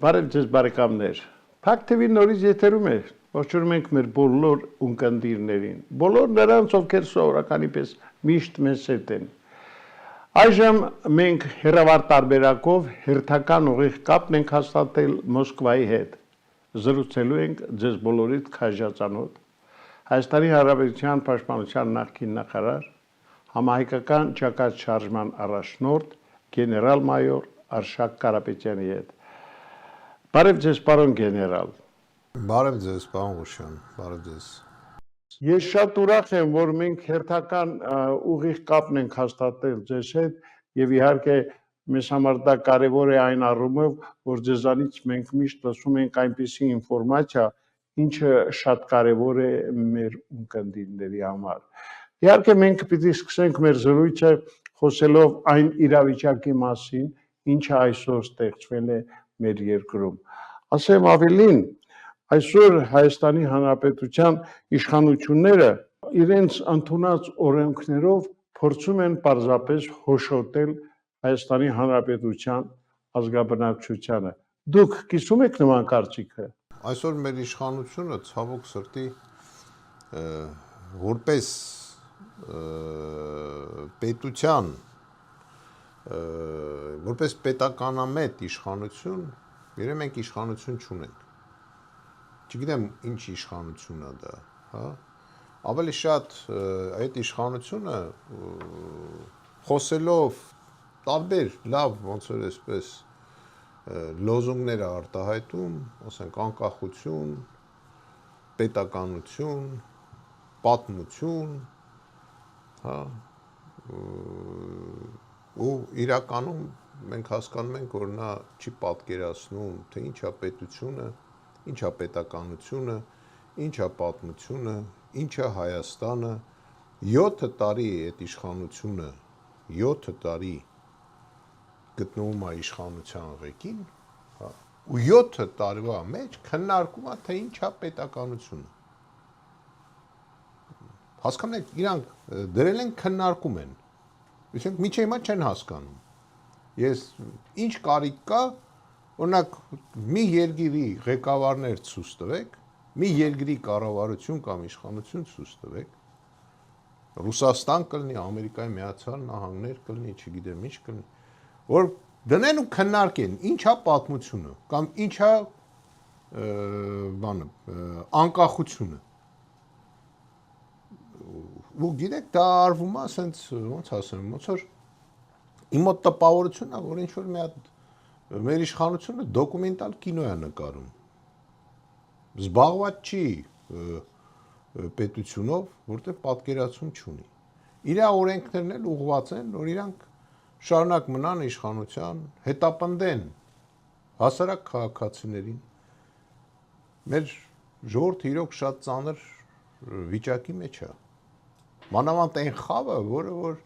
Բարև ձեզ բարեկամներ։ Փակ TV նորից եթերում է։ Ողջունում ենք մեր բոլոր ունկնդիրներին։ Բոլոր նրանց, ովքեր սովորականի պես միշտ մեզ հետ են։ Այժմ մենք հերավար տարբերակով հերթական ուղիղ կապն ենք հաստատել Մոսկվայի հետ։ Զրուցելու ենք ձեզ բոլորիդ քաջածանոթ Հայաստանի Հանրապետության Պաշտպանության նախկին նախարար, համահայկական ճակատ շարժման առաջնորդ գեներալ-մայոր Արշակ Կարապետյանի հետ։ Բարև ձեզ, պարոն գեներալ։ Բարև ձեզ, պարոն Ղուշյան, բարև ձեզ։ Ես շատ ուրախ եմ, որ մենք հերթական ուղիղ կապն ենք հաստատել ձեզ հետ եւ իհարկե մեզ համար դա կարեւոր է այն առումով, որ ձեզանից մենք միշտ լսում ենք այնպիսի ինֆորմացիա, ինչը շատ կարեւոր է մեր ունկնդիրների համար։ Իհարկե մենք պիտի սկսենք մեր զրույցը խոսելով այն իրավիճակի մասին, ինչը այսօր ստեղծվել է մեր երկրում։ Ասեմ ավելին, այսօր Հայաստանի Հանրապետության իշխանությունները իրենց ընդունած օրենքներով փորձում են պարզապես հոշոտել Հայաստանի Հանրապետության ազգաբնակչությանը։ Դուք կիսում եք նման կարծիքը։ Այսօր մեր իշխանությունը ցավոք սրտի որպես պետության որպես պետականամետ իշխանություն, երբ մենք իշխանություն չունենք։ Չգիտեմ ինչ իշխանություն է դա, հա։ Ավելի շատ այդ իշխանությունը խոսելով տարբեր լավ ոնց որ այսպես լոզունգներ արտահայտում, ասենք անկախություն, պետականություն, պատմություն, հա, ու իրականում մենք հասկանում ենք, որ նա չի պատկերացնում, թե ինչ է պետությունը, ինչ է պետականությունը, ինչ է պատմությունը, ինչ է Հայաստանը, 7 տարի այդ իշխանությունը 7 տարի գտնվում է իշխանության ղեկին, հա, ու 7 տարվա մեջ քննարկում է, թե ինչ է պետականությունը։ Հասկանում եք, իրանք դրել են քննարկում են։ Իսկ միջի հիմա չեն հասկանում։ Ես ինչ կարիք կա, օրինակ մի երկրի ղեկավարներ ցույց տվեք, մի երկրի կառավարություն կամ իշխանություն ցույց տվեք, Ռուսաստան կլինի, Ամերիկայի Միացյալ Նահանգներ կլինի, չգիտեմ ինչ կլինի, որ դնեն ու քննարկեն ինչա պատմությունը կամ ինչա բանը անկախությունը։ Ու գիտեք, դա արվում է, ասենց ոնց ասեմ, ոնց որ իմ մոտ տպավորությունն է, որ ինչ որ մի հատ մեր իշխանությունը դոկումենտալ կինո է նկարում։ Զբաղված չի պետությունով, որտեղ պատկերացում չունի։ Իր օրենքներն էլ ուղղված են, որ իրանք շարունակ մնան իշխանության, հետապնդեն հասարակ քաղաքացիներին։ Մեր ժողովուրդը իրոք շատ ծանր վիճակի մեջ է։ Մանավանդ այն խավը, որը որ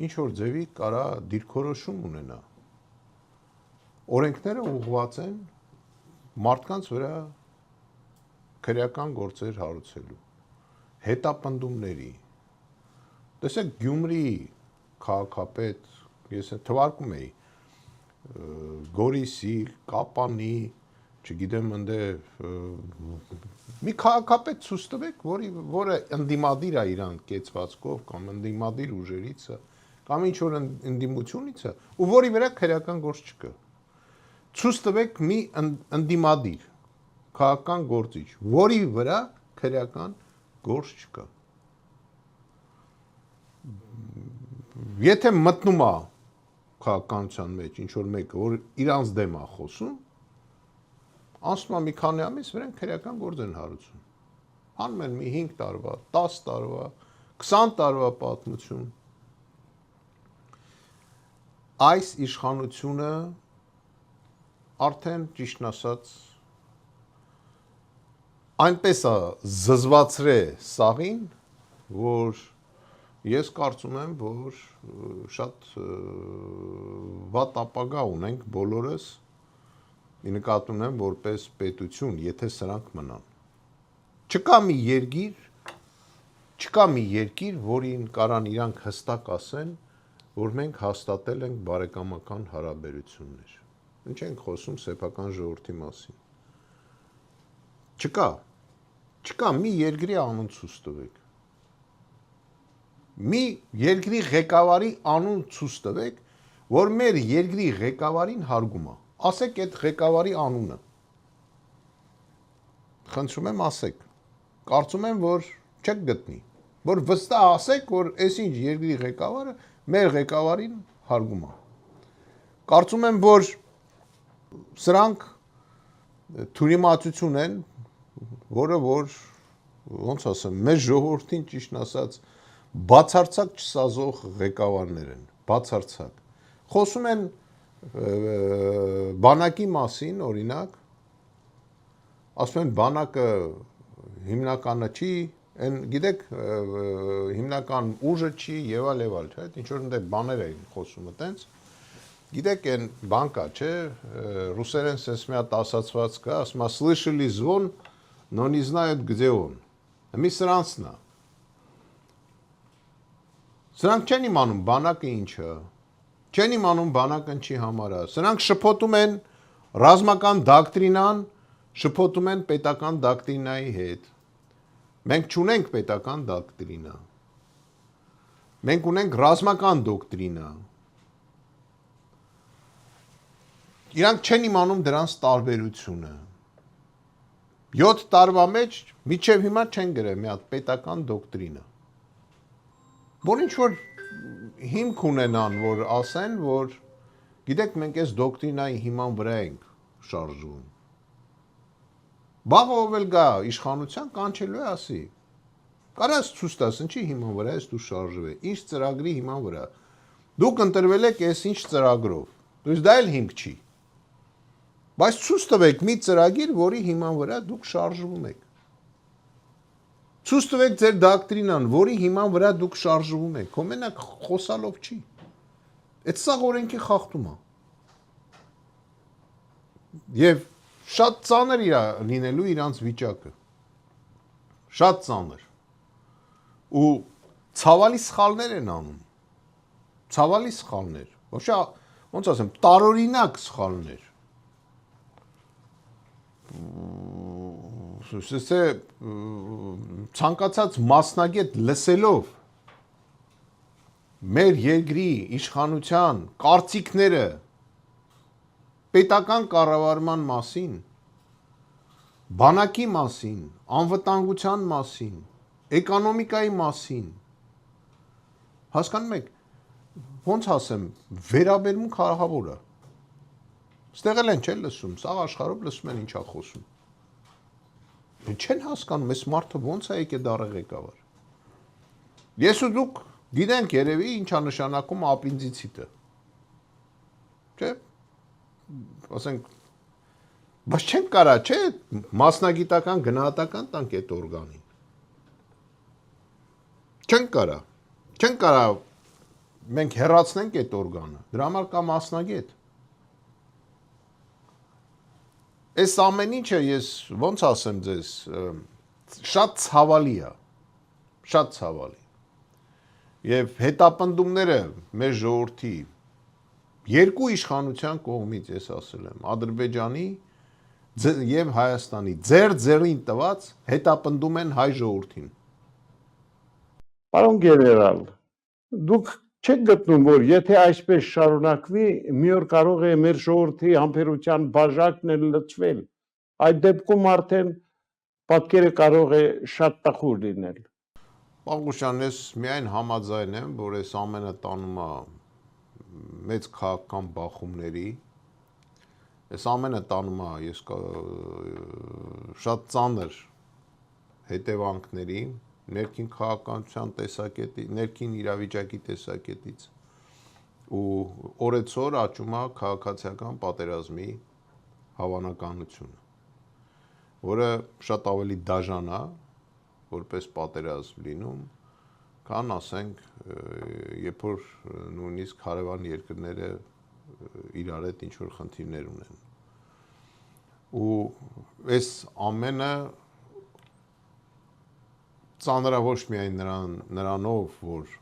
ինչ որ ձևի կարա դիրքորոշում ունենա։ Օրենքները ուղղված են մարդկանց վրա քրեական գործեր հարուցելու, հետապնդումների։ Տեսեք Գյումրի քաղաքապետ, ես թվարկում էի Գորիսի, Կապանի, չգիտեմ ընդ մի քաղաքապետ ցույց տվեք, որը ընդդիմադիր է իրան կեցվածքով կամ ընդդիմադիր ուժերից է, կամ ինչ որ ընդդիմությունից է, ու որի վրա քրեական գործ չկա։ Ցույց տվեք մի ընդդիմադիր քաղաքական գործիչ, որի վրա քրեական գործ չկա։ Եթե մտնում է քաղաքականության մեջ ինչ որ մեկը, որ իրանց դեմ է խոսում, անցնում է մի քանի ամիս, վրան քրեական գործ են հարուցում։ Հանում են մի 5 տարվա, 10 տարվա, 20 տարվա պատմություն։ Այս իշխանությունը արդեն ճիշտն ասած այնպես է զզվացրել սաղին, որ ես կարծում եմ, որ շատ վատ ապագա ունենք բոլորս, նկատի ունեմ որպես պետություն, եթե սրանք մնան։ Չկա մի երկիր, որին կարան իրանք հստակ ասեն, որ մենք հաստատել ենք բարեկամական հարաբերություններ։ Ինչ ենք խոսում սեփական ժողովրդի մասին։ Չկա մի երկրի անուն ցույց տվեք։ Մի երկրի ղեկավարի անուն ցույց տվեք, որ մեր երկրի ղեկավարին հարգում է։ Ասեք այդ ղեկավարի անունը։ Խնդրում եմ ասեք։ Կարծում եմ, որ չեք գտնի։ Որ վստահ ասեք, որ այսինչ երկրի ղեկավարը մեր ղեկավարին հարգում է։ Կարծում եմ, որ սրանք թյուրիմացություն են, որը որ ոնց ասեմ, մեր ժողովրդին ճիշտ ասած բացարձակ չսազող ղեկավարներ են, բացարձակ։ Խոսում են բանակի մասին, օրինակ, ասում են բանակը հիմնականը չի, այն գիտեք, հիմնական ուժը չի եւ այլ, չէ՞, ինչ որ այնտեղ բաներ էին խոսում այտենց։ Գիտեք, այն բանկա, չէ, ռուսերեն sense մի հատ ասացված կա, ասում է слышали звон, но не знают где он։ Մի սրանցն է։ Սրանք չեն իմանում բանակը ինչ է։ Չեն իմանում բանակը ինչի համար է։ Սրանք շփոթում են ռազմական դոկտրինան, շփոթում են պետական դոկտրինայի հետ։ Մենք չունենք պետական դոկտրինա։ Մենք ունենք ռազմական դոկտրինա։ Իրանք չեն իմանում դրանց տարբերությունը։ 7 տարվա մեջ միջև հիմա չեն գրել մի հատ պետական դոկտրինա։ Որ ինչ որ հիմք ունենան, որ ասեն, որ գիտեք, մենք այս դոկտրինայի հիման վրա ենք շարժվում։ Բաղ ով էլ գա իշխանության կանչելու է ասի։ Կարաս ցույց տաս, ինչի հիման վրա ես դու շարժվել, ինչ ծրագրի հիման վրա։ Դուք ընտրվել եք այս ինչ ծրագրով։ Դուք դա էլ հիմք չի։ Բայց ցույց տվեք մի ծրագիր, որի հիման վրա դուք շարժվում եք։ Ցույց տվեք ձեր դոկտրինան, որի հիման վրա դուք շարժվում եք։ Քո մենակ խոսալով չի։ Այդ սա օրենքի խախտում է։ Եվ շատ ծանր է լինելու իրանց վիճակը։ Շատ ծանր։ Ու ցավալի սխալներ են անում։ Ցավալի սխալներ։ Ոչ ոնց ասեմ, տարօրինակ սխալներ։ Ցանկացած մասնագետ լսելով մեր երկրի իշխանության կարծիքները պետական կառավարման մասին, բանակի մասին, անվտանգության մասին, էկոնոմիկայի մասին, հասկանում եք, ոնց ասեմ, վերաբերմունք հարահավոր է։ Ստեղ էլ են չեն լսում, սաղ աշխարհով լսում են ինչա խոսում։ Չեն հասկանում, այս մարդը ոնց է եկել դառը ղեկավար։ Ես ու դուք գիտենք երևի ինչա նշանակում ապինդիցիտը։ Չէ՞։ Ասենք, բայց չենք կարա, չէ, մասնագիտական գնահատական տանք այդ օրգանին։ Չենք կարա մենք հեռացնենք այդ օրգանը, դրա համար կա մասնագետ։ Այս ամեն ինչը ես ոնց ասեմ ձեզ, շատ ցավալի է, շատ ցավալի։ Եվ հետապնդումները մեր ժողովրդի երկու իշխանության կողմից ես ասել եմ, Ադրբեջանի եւ Հայաստանի ձեռին տված հետապնդում են հայ ժողովրդին։ Պարոն գեներալ, դուք չեք գտնում, որ եթե այսպես շարունակվի, մի օր կարող է մեր ժողովրդի համբերության բաժակն էլ լցվել։ Այդ դեպքում արդեն պատկերը կարող է շատ տխուր լինել։ Պաղուշյան, ես միայն համաձայն եմ, որ այս ամենը տանում է մեծ քաղաքական բախումների, այս ամենը տանում է ես շատ ծանր հետևանքների, ներքին քաղաքականության տեսակետի, ներքին իրավիճակի տեսակետից ու օրեցօր աճում է քաղաքացիական պատերազմի հավանականությունը, որը շատ ավելի դաժան է, որպես պատերազմ լինում, քան ասենք, երբ որ նույնիսկ հարևան երկրները իրար հետ ինչ որ խնդիրներ ունեն։ Ու այս ամենը ծանր է ոչ միայն նրանով, որ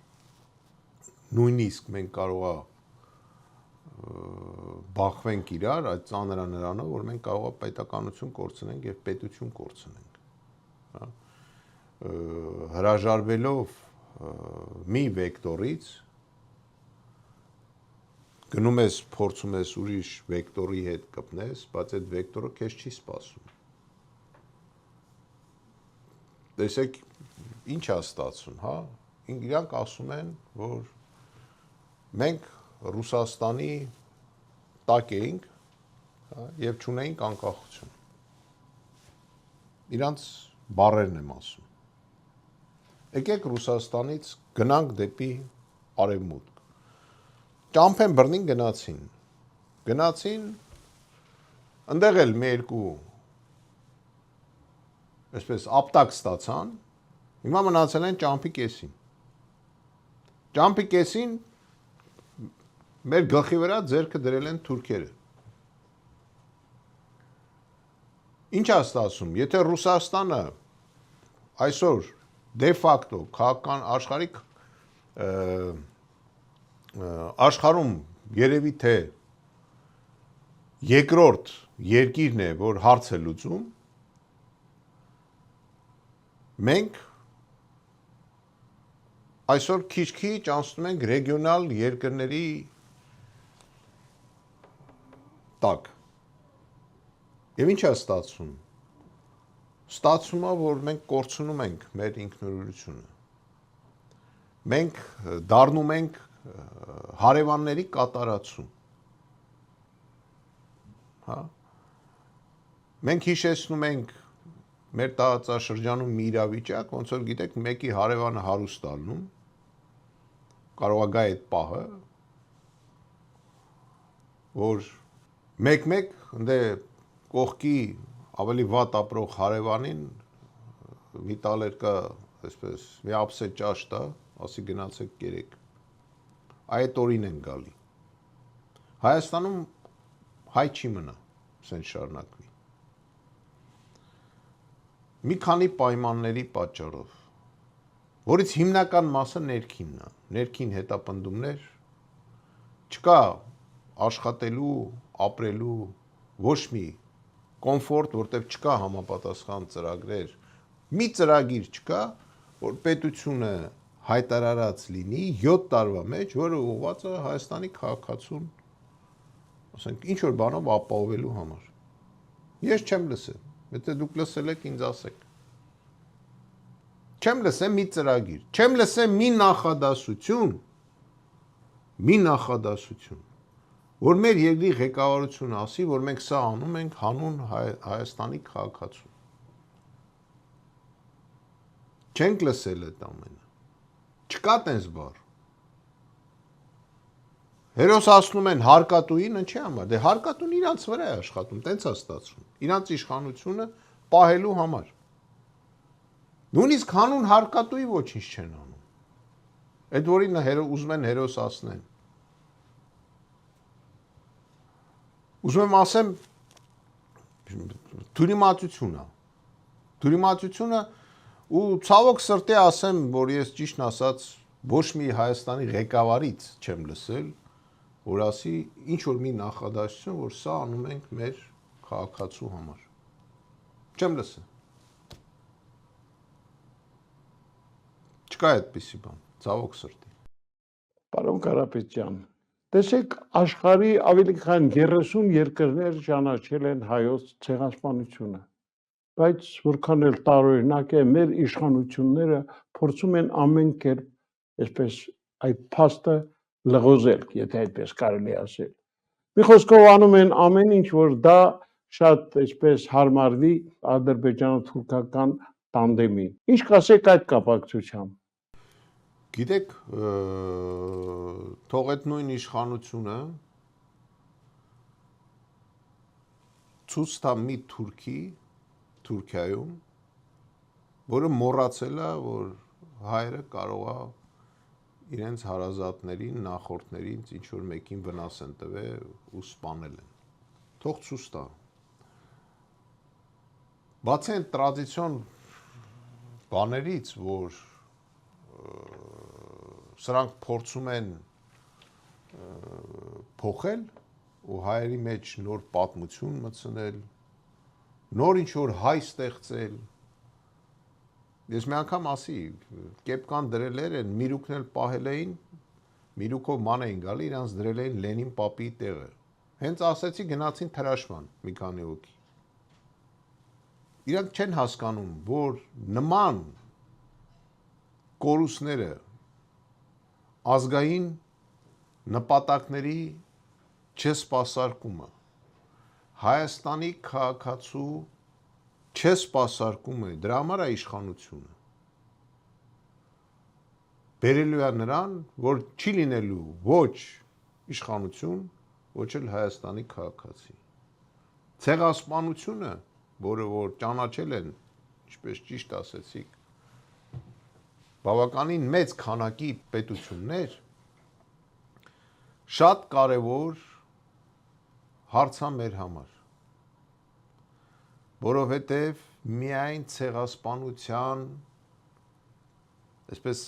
նույնիսկ մենք կարող է բախվենք իրար այդ ծանրանրանով, որ մենք կարող է պետականություն կորցնենք եւ պետություն կորցնենք։ Հա։ Հրաժարվելով մի վեկտորից գնում ես փորձում ես ուրիշ վեկտորի հետ կպնես, բայց այդ վեկտորը քեզ չի սպասում։ Տեսեք, ինչ է ստացվում, հա։ Իրանք ասում են, որ մենք Ռուսաստանի տակ էինք, հա, եւ չունեինք անկախություն։ Իրանց բառերն եմ ասում։ Եկեք Ռուսաստանից գնանք դեպի արևմուտք։ Ճամփեն բռնին գնացին, ընդեղ էլ մի երկու այսպես ապտակ ստացան, հիմա մնացել են ճամփի կեսին։ Ճամփի կեսին մեր գլխի վրա ձեռքը դրել են թուրքերը։ Ինչ է ստացվում, եթե Ռուսաստանը այսօր դե ֆակտո քաղաքական աշխարհում երևի թե երկրորդ երկիրն է, որ հարց է լուծում, մենք այսօր քիչ-քիչ անցնում ենք ռեգիոնալ երկրների տակ։ Եվ ինչ է ստացվում։ Ստացվում է, որ մենք կորցնում ենք մեր ինքնուրույնությունը։ Մենք դառնում ենք հարևանների կատարածու։ Հա։ Մենք հիշեցնում ենք մեր տարածաշրջանում մի իրավիճակ, ոնց որ գիտեք, մեկի հարևանը հարուստ ալնում, կարող է գա այդ պահը, որ մեկ-մեկ ընդ կողքի ավելի վատ ապրող հարևանին մի տալեր կա, այսպես, մի ափսե ճաշ տա, ասի գնացեք կերեք։ Այդ օրին են գալի։ Հայաստանում հայ չի մնա, սենց շարունակվի։ Մի քանի պայմանների պատճառով, որից հիմնական մասը ներքինն է, ներքին հետապնդումներ, չկա աշխատելու, ապրելու ոչ մի կոմֆորտ, որտեղ չկա համապատասխան ծրագրեր, մի ծրագիր չկա, որ պետությունը հայտարարած լինի 7 տարվա մեջ, որը ուղղված է Հայաստանի քաղաքացուն, ասենք, ինչ որ բանով ապահովելու համար։ Ես չեմ լսել, եթե դուք լսել եք, ինձ ասեք։ Չեմ լսել մի ծրագիր, չեմ լսել մի նախադասություն, որ մեր երկրի ղեկավարությունը ասի, որ մենք սա անում ենք հանուն Հայաստանի քաղաքացու։ Չենք լսել այդ ամենը։ Չկա տենց բառ։ Հերոս ասնում են հարկատուին, ինչի համար։ Դե հարկատուն իրանց վրա է աշխատում, տենց է ստացվում։ Իրանց իշխանությունը պահելու համար։ Նույնիսկ հանուն հարկատուի ոչինչ չեն անում։ Այդ որին ուզում են հերոս ասնեն։ Ուզում եմ ասեմ, թյուրիմացությունը ու ցավոք սրտի ասեմ, որ ես ճիշտն ասած ոչ մի Հայաստանի ղեկավարից չեմ լսել, որ ասի ինչ որ մի նախադասություն, որ սա անում ենք մեր քաղաքացու համար։ Չեմ լսել։ Չկա այդպիսի բան, ցավոք սրտի։ Պարոն Կարապետյան, տեսեք, աշխարհի ավելի քան 30 երկրներ ճանաչել են հայոց ցեղասպանությունը, բայց որքան էլ տարօրինակ է, մեր իշխանությունները փորձում են ամեն կերպ, այսպես այդ փաստը լղոզել, եթե այդպես կարելի ասել։ Մի խոսքով անում են ամեն ինչ, որ դա շատ այսպես հարմարվի ադրբեջանա-թուրքական տանդեմին։ Ինչ կասեք այդ կապակցությամբ։ Գիտեք, թող այդ նույն իշխանությունը ցույց տա մի թուրքի Թուրքիայում, որը մոռացել է, որ հայերը կարող է իրենց հարազատներին, նախորդներին ինչ որ մեկին վնաս են տվել ու սպանել են։ Թող ցույց տա։ Բացի այն տրադիցիոն բաներից, որ սրանք փորձում են փոխել ու հայերի մեջ նոր պատմություն մտցնել, նոր ինչ-որ հայ ստեղծել։ Ես մի անգամ ասի, կեպկան դրել են, միրուքն էլ պահել էին, միրուքով ման էին գալի, իրանց դրել էին Լենին պապի տեղը։ Հենց ասեցի գնացին թրաշման մի քանի հոգի։ Իրանք չեն հասկանում, որ նման կորուստները ազգային նպատակների չսպասարկումը, Հայաստանի քաղաքացու չսպասարկումը, դրա համար է իշխանությունը։ Բերելու է նրան, որ չի լինելու ոչ իշխանություն, ոչ էլ Հայաստանի քաղաքացի։ Ցեղասպանությունը, որը որ ճանաչել են, ինչպես ճիշտ ասեցիք, բավականին մեծ քանակի պետություններ, շատ կարևոր հարց է մեր համար, որովհետև միայն ցեղասպանության, այսպես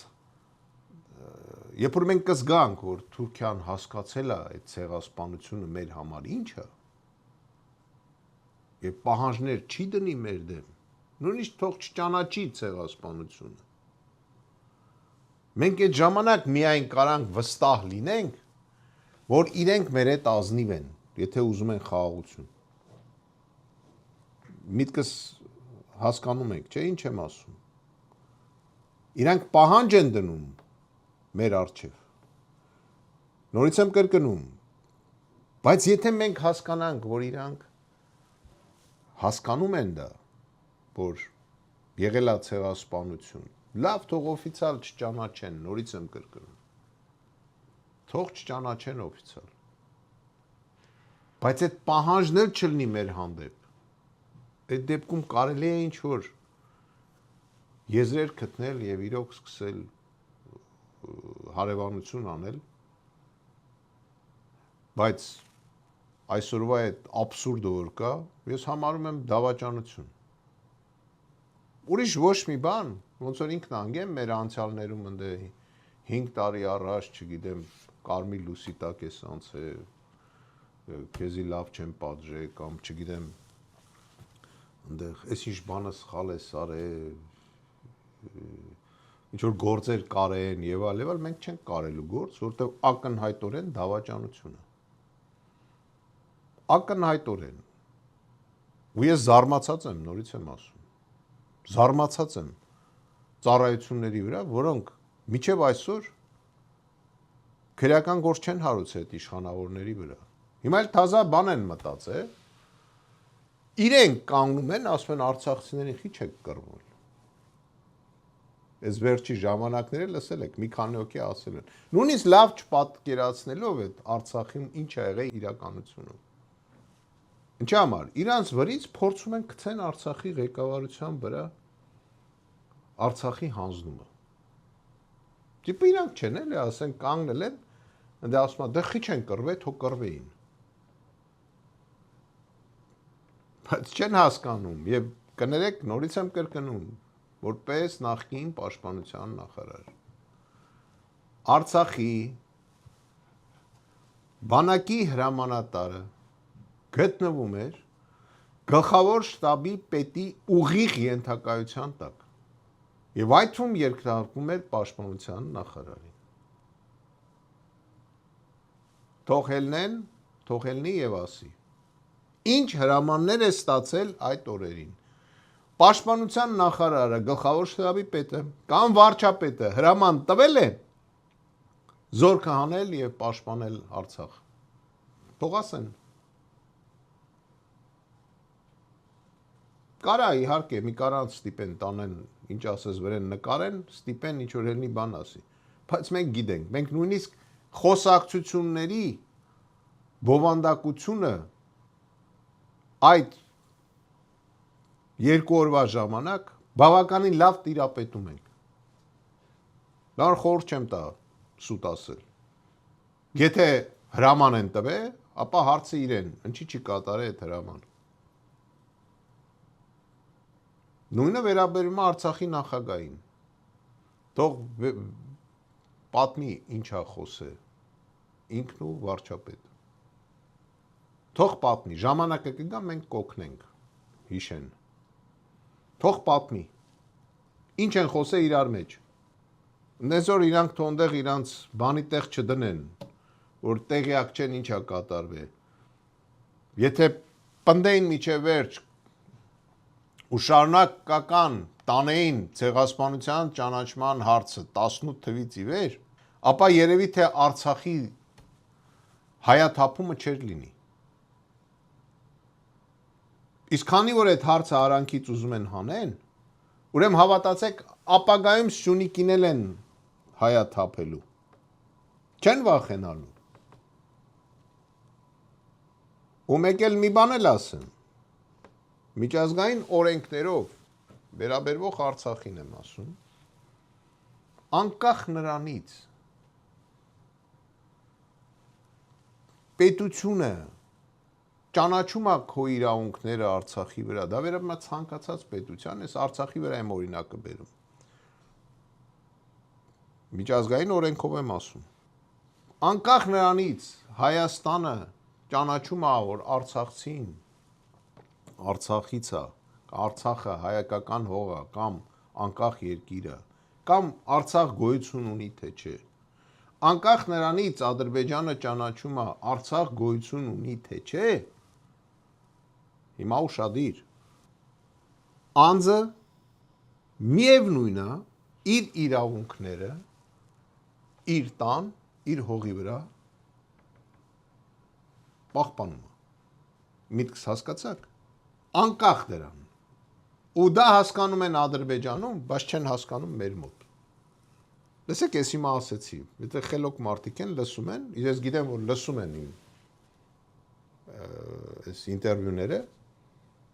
երբ որ մենք կզգանք, որ Թուրքիան հասկացել է այդ ցեղասպանությունը մեր համար ինչ է, եւ պահանջներ չի դնի մեր դեմ, նույնիսկ թող չճանաչի ցեղասպանությունը։ Մենք այդ ժամանակ միայն կարանք վստահ լինենք, որ իրենք մեր հետ ազնիվ են, եթե ուզում են խաղաղություն։ Միտքս հասկանում եք, չէ՞, ինչ եմ ասում։ Իրանք պահանջ են դնում մեր առջև։ Նորից եմ կրկնում, բայց եթե մենք հասկանանք, որ իրանք հասկանում են դա, որ եղել է ցեղասպանություն, լավ, թող օֆիցիալ չճանաչեն, նորից եմ կրկնում, թող չճանաչեն օֆիցիալ, բայց այդ պահանջն էլ չլինի մեր հանդեպ, այդ դեպքում կարելի է ինչ-որ եզրեր գտնել և իրոք սկսել հարևանություն անել, բայց այսօրվա այդ աբսուրդը որ կա, ես համարում եմ դավաճանություն։ Ուրիշ ոչ մի բան, ոնց որ ինքն անգեմ մեր անցյալներում ընդ 5 տարի առաջ, չգիտեմ, կարմիր լուսի տակ ես անցել, քեզի լավ չեմ պատժել, կամ չգիտեմ, այնտեղ էս ինչ բանը սխալ ես արել, ինչ որ գործեր կարեն եւ այլ, մենք չենք կարելու գործ, որտեղ ակնհայտորեն դավաճանություն է։ Ակնհայտորեն։ Ու ես զարմացած եմ, նորից եմ ասում։ Զարմացած եմ ծառայությունների վրա, որոնք մինչև այսօր քրեական գործ չեն հարուցել այդ իշխանավորների վրա։ Հիմա էլ թազա բան են մտածել։ Իրենք կանգնում են, ասում են արցախցիներին քիչ եք կռվել։ Այս վերջի ժամանակները լսել եք, մի քանի հոգի ասել են։ Նույնիսկ լավ չպատկերացնելով այդ Արցախում ինչ ա եղել իրականությունում։ Ինչի համար իրանց վրից փորձում են գցեն Արցախի ղեկավարության վրա Արցախի հանձնումը։ Տիպը իրանք չեն էլի, ասեն կանգնել են, ընդ ասում են դե քիչ են կռվել, թող կռվեին։ Բայց չեն հասկանում եւ կներեք, նորից եմ կրկնում, որպես նախկին պաշտպանության նախարար։ Արցախի բանակի հրամանատարը գտնվում էր գլխավոր շտաբի պետի ուղիղ ենթակայության տակ եւ այդ թվում երկրարկում էր պաշտպանության նախարարին։ Թող ելնի եւ ասի։ Ինչ հրամաններ է ստացել այդ օրերին։ Պաշտպանության նախարարը, գլխավոր շտաբի պետը կամ վարչապետը հրաման տվել է զորքը հանել եւ պաշտպանել Արցախ։ Թող ասեն։ Կարա իհարկե մի կարանց ստիպեն տանեն, ինչ ասես վրան նկարեն, ստիպեն ինչ որ ելնի բան ասի։ Բայց մենք գիտենք, մենք նույնիսկ խոսակցությունների բովանդակությունը այդ երկու օրվա ժամանակ բավականին լավ տիրապետում ենք։ Լավ խորհուրդ չեմ տա սուտ ասել։ Եթե հրաման են տվել, ապա հարցը իրեն, ինչի չի կատարել այդ հրաման։ Նույնը վերաբերում է Արցախի նախագահին։ Թող պատմի ինչ է խոսել ինքն ու վարչապետը։ Թող պատմի, ժամանակը կգա, մենք կօգնենք, հիշեն։ Թող պատմի։ Ինչ են խոսել իրար մեջ։ Նեզոր իրանք թոնդեղ իրանց բանի տեղ չդնեն, որ տեղյակ չեն ինչա կատարվել։ Եթե պնդեին միջև վերջ ու շարունակական տանեին ցեղասպանության ճանաչման հարցը 18 թվից ի վեր, ապա երևի թե Արցախի հայաթափումը չէր լինի։ Իսկ քանի որ այդ հարցը արանքից ուզում են հանեն, ուրեմն հավատացեք, ապագայում Սյունիքինել են հայաթափելու։ Չեն վախենալու։ Ու մեկ էլ մի բան էլ ասեմ։ Միջազգային օրենքներով վերաբերվող Արցախին եմ ասում, անկախ նրանից պետությունը ճանաչում է քո իրավունքները Արցախի վրա, դա վերաբերում է ցանկացած պետության, ես Արցախի վրա եմ օրինակը բերում։ Միջազգային օրենքով եմ ասում։ Անկախ նրանից Հայաստանը ճանաչում է, որ Արցախցին Արցախից է, Արցախը հայկական հող է կամ անկախ երկիր է, կամ Արցախ գոյություն ունի թե չէ։ Անկախ նրանից Ադրբեջանը ճանաչում է Արցախ գոյություն ունի թե չէ, հիմա ուշադիր, անձը միևնույն է իր իրավունքները իր տան, իր հողի վրա պահպանում է։ Միտքս հասկացաք, անկախ դրան։ Ու դա հասկանում են Ադրբեջանում, բայց չեն հասկանում մեր մոտ։ Լսեք, ես հիմա ասեցի, եթե խելոք մարդիկ են լսում են, ես գիտեմ, որ լսում են իմ այս ինտերվյուները,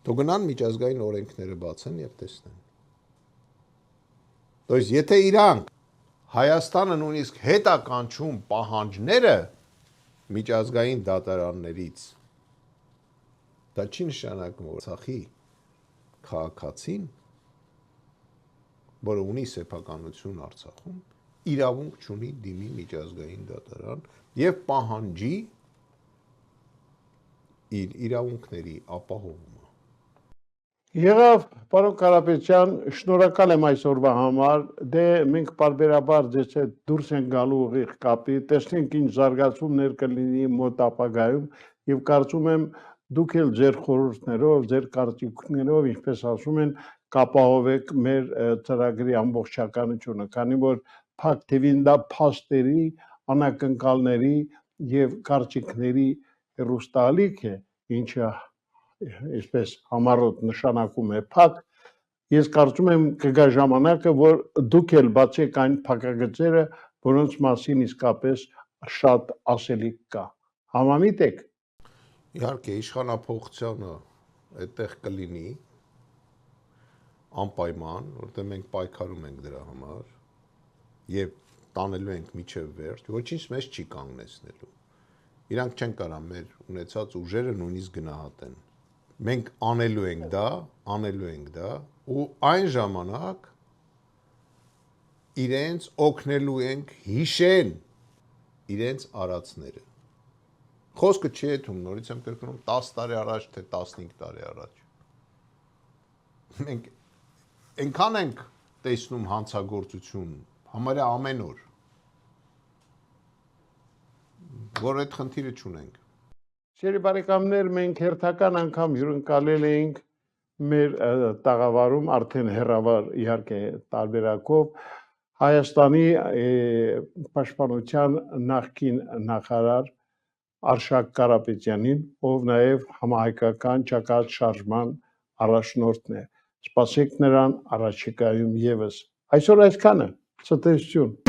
թող գնան միջազգային օրենքները բացեն եւ տեսնեն։ Դոյս եթե իրանք Հայաստանը նույնիսկ հետ է կանչում պահանջները միջազգային դատարաններից, դա չի նշանակում, որ Արցախի քաղաքացին, որը ունի սեփականություն Արցախում, իրավունք չունի դիմի միջազգային դատարան եւ պահանջի իր իրավունքների ապահովումը։ Եղավ, պարոն Կարապետյան, շնորհակալ եմ այսօրվա համար, դե մենք պարբերաբար ձեզ հետ դուրս են գալու ուղիղ կապի, տեսնենք ինչ զարգացումներ կլինի մոտ ապագայում եւ կարծում եմ դուք էլ ձեր խորհուրդներով, ձեր կարծիքներով, ինչպես ասում են, կապահովեք մեր ծրագրի ամբողջականությունը, քանի որ փակ թվին դա փաստերի, անակնկալների եւ կարծիքների հեռուստալիք է, ինչը այսպես համառոտ նշանակում է փակ, ես կարծում եմ կգա ժամանակը, որ դուք էլ բացեք այն փակագծերը, որոնց մասին իսկապես շատ ասելիք կա։ Համամիտ եք։ Իհարկե, իշխանափոխությունը այդտեղ կլինի անպայման, որտեղ մենք պայքարում ենք դրա համար եւ տանելու ենք միջև վերջ, ոչինչ մեզ չի կանգնեցնելու։ Իրանք չեն կարող մեր ունեցած ուժերը նույնիսկ գնահատեն։ Մենք անելու ենք դա ու այն ժամանակ իրենց օգնելու ենք հիշեն իրենց արածները։ Խոսքը չի եթում, նորից եմ կրկնում 10 տարի առաջ թե 15 տարի առաջ։ Մենք այնքան ենք տեսնում հանցագործություն, համարյա ամեն օր, որ այդ խնդիրը չունենք։ Սիրելի բարեկամներ, մենք հերթական անգամ հյուրընկալել էինք մեր տաղավարում արդեն հեռավար իհարկե տարբերակով Հայաստանի պաշտպանության նախկին նախարար Արշակ Կարապետյանին, ով նաև համահայկական ճակատ շարժման առաջնորդն է։ Սպասեք նրան առաջիկայում եւս։ Այսօր այսքանը։ Ցտեսություն։